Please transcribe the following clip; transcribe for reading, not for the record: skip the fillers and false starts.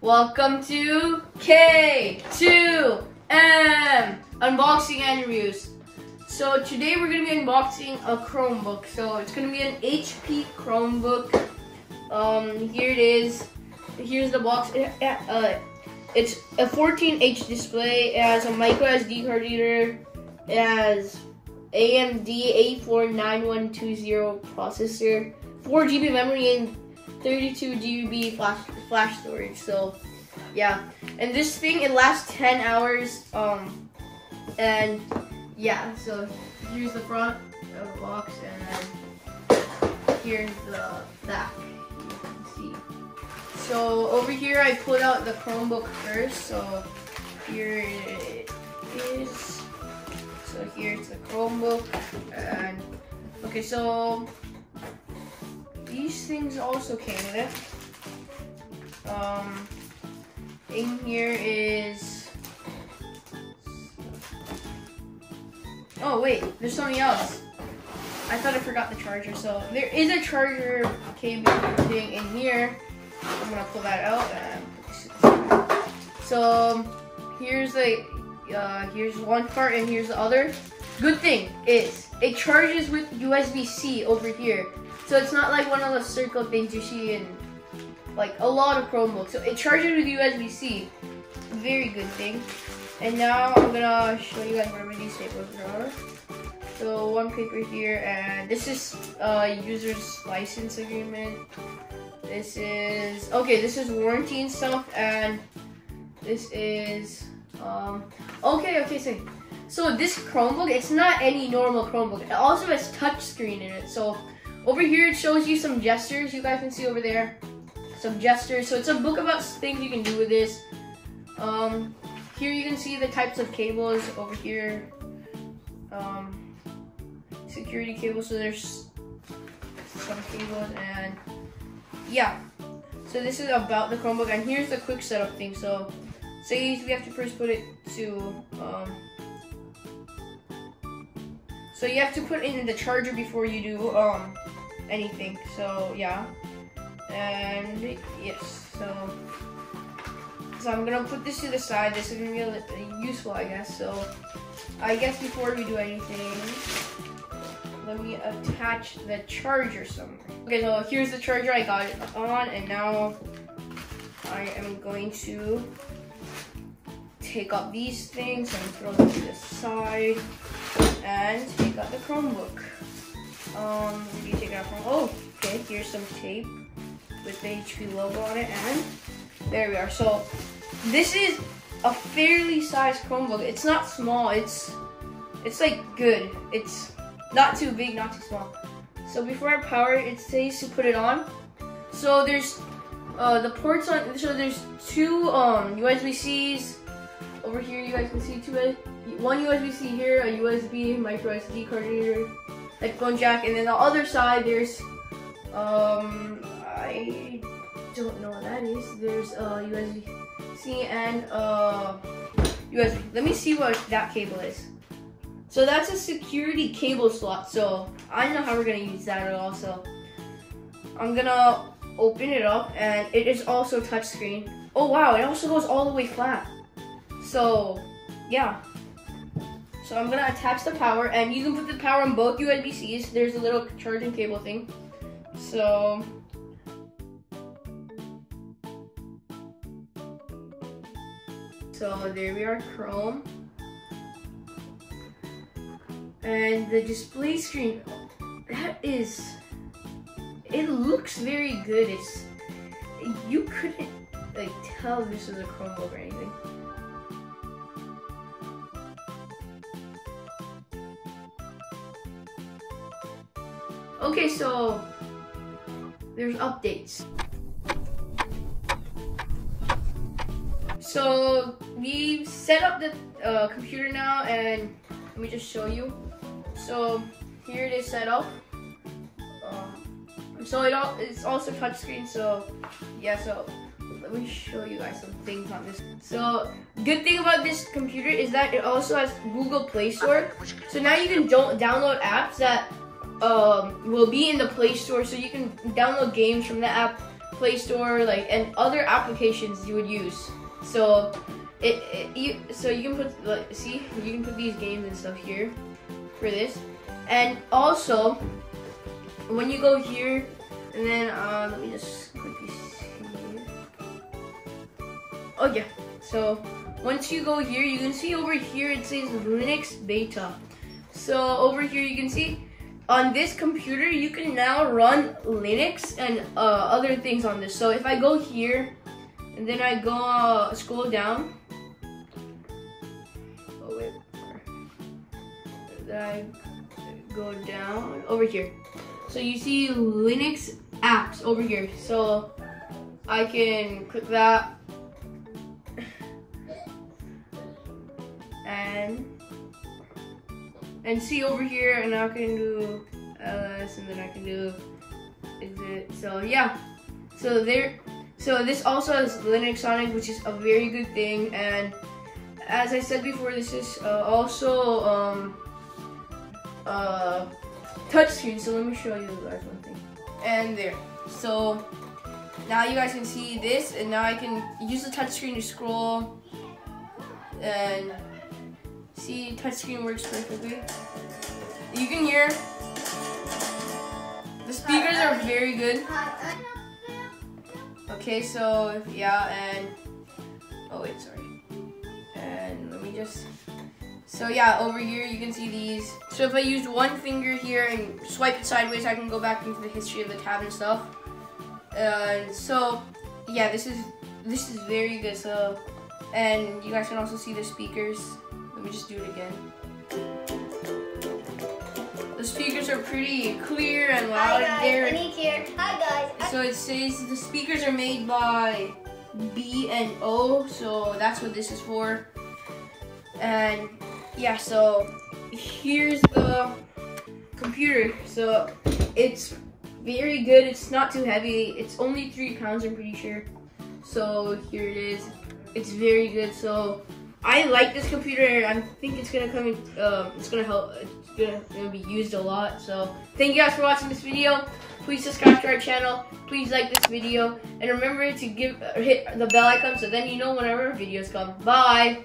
Welcome to K2M Unboxing and Reviews. So today we're going to be unboxing a Chromebook. So it's going to be an HP Chromebook. Here it is. Here's the box. It's a 14-inch display. It has a micro SD card reader. It has AMD A49120 processor, 4 GB memory, and 32 GB flash storage. So yeah, and this thing, it lasts 10 hours. And yeah, so here's the front of the box, and then here's the back. You can see. So over here, I pulled out the Chromebook first. So here it is. So here's the Chromebook, and okay, so these things also came with it. In here is, oh wait, there's something else. I thought I forgot the charger. So there is a charger cable thing in here. I'm gonna pull that out. And so here's here's one part and here's the other. Good thing is it charges with USB-C over here. So it's not like one of those circle things you see in like a lot of Chromebooks. So it charges with USB-C. Very good thing. And now I'm gonna show you guys where these staples are. So one paper here, and this is user's license agreement. This is this is warranty and stuff, and this is so this Chromebook, it's not any normal Chromebook. It also has touchscreen in it. So over here, it shows you some gestures. You guys can see over there, some gestures. So it's a book about things you can do with this. Here you can see the types of cables over here. Security cables. So there's some cables, and yeah. So this is about the Chromebook, and here's the quick setup thing. So say we have to first put it to so you have to put in the charger before you do anything. So yeah, and yes, so I'm gonna put this to the side. This is gonna be a little useful, I guess. So I guess before we do anything, let me attach the charger somewhere. Okay, so here's the charger. I got it on, and now I am going to take out these things and throw them to the side, and take out the Chromebook. Where do you take it out from? Oh, okay, here's some tape with the HP logo on it, and there we are. So this is a fairly sized Chromebook. It's not small, it's like good. It's not too big, not too small. So before I power it, it says to put it on. So there's the ports on, so there's two USB-Cs. Over here, you guys can see one USB-C here, a USB micro SD card reader, headphone jack, and then the other side there's I don't know what that is. There's USB-C and USB. Let me see what that cable is. So that's a security cable slot. So I know how we're gonna use that also. I'm gonna open it up, and it is also touchscreen. Oh wow, it also goes all the way flat. So yeah, so I'm gonna attach the power, and you can put the power on both USB-Cs. There's a little charging cable thing. So there we are, Chrome, and the display screen. It looks very good. You couldn't like tell this was a Chromebook or anything. Okay, so there's updates. So we've set up the computer now, and let me just show you. So here it is set up. So it's also touchscreen. So yeah, so let me show you guys some things on this. So good thing about this computer is that it also has Google Play Store. So now you can download apps that will be in the Play Store, so you can download games from the app Play Store, like, and other applications you would use. So you can put, like, see, you can put these games and stuff here for this. And also, when you go here, and then let me just quickly see. Oh yeah. So once you go here, you can see over here it says Linux Beta. So over here you can see on this computer you can now run Linux and other things on this. So if I go here and then I go scroll down. Oh wait. Then I go down over here. So you see Linux apps over here. So I can click that. And see over here, and I can do ls, and then I can do exit. So yeah, so this also has Linux on it, which is a very good thing. And as I said before, this is also touchscreen. So let me show you guys one thing. And there. So now you guys can see this, and now I can use the touchscreen to scroll and see, touchscreen works perfectly. You can hear the speakers are very good. Okay, so yeah, and oh wait, sorry. And let me just. So yeah, over here you can see these. So if I used one finger here and swipe it sideways, I can go back into the history of the tab and stuff. So yeah, this is very good. So, and you guys can also see the speakers. Let me just do it again. The speakers are pretty clear and loud. Hi guys, Aniq here. Hi guys. So it says the speakers are made by B&O, so that's what this is for. And yeah, so here's the computer. So it's very good. It's not too heavy. It's only 3 pounds, I'm pretty sure. So here it is. It's very good. So I like this computer. I think it's gonna come in, it's gonna help. It's gonna be used a lot. So thank you guys for watching this video. Please subscribe to our channel. Please like this video, and remember to hit the bell icon so then you know whenever videos come. Bye.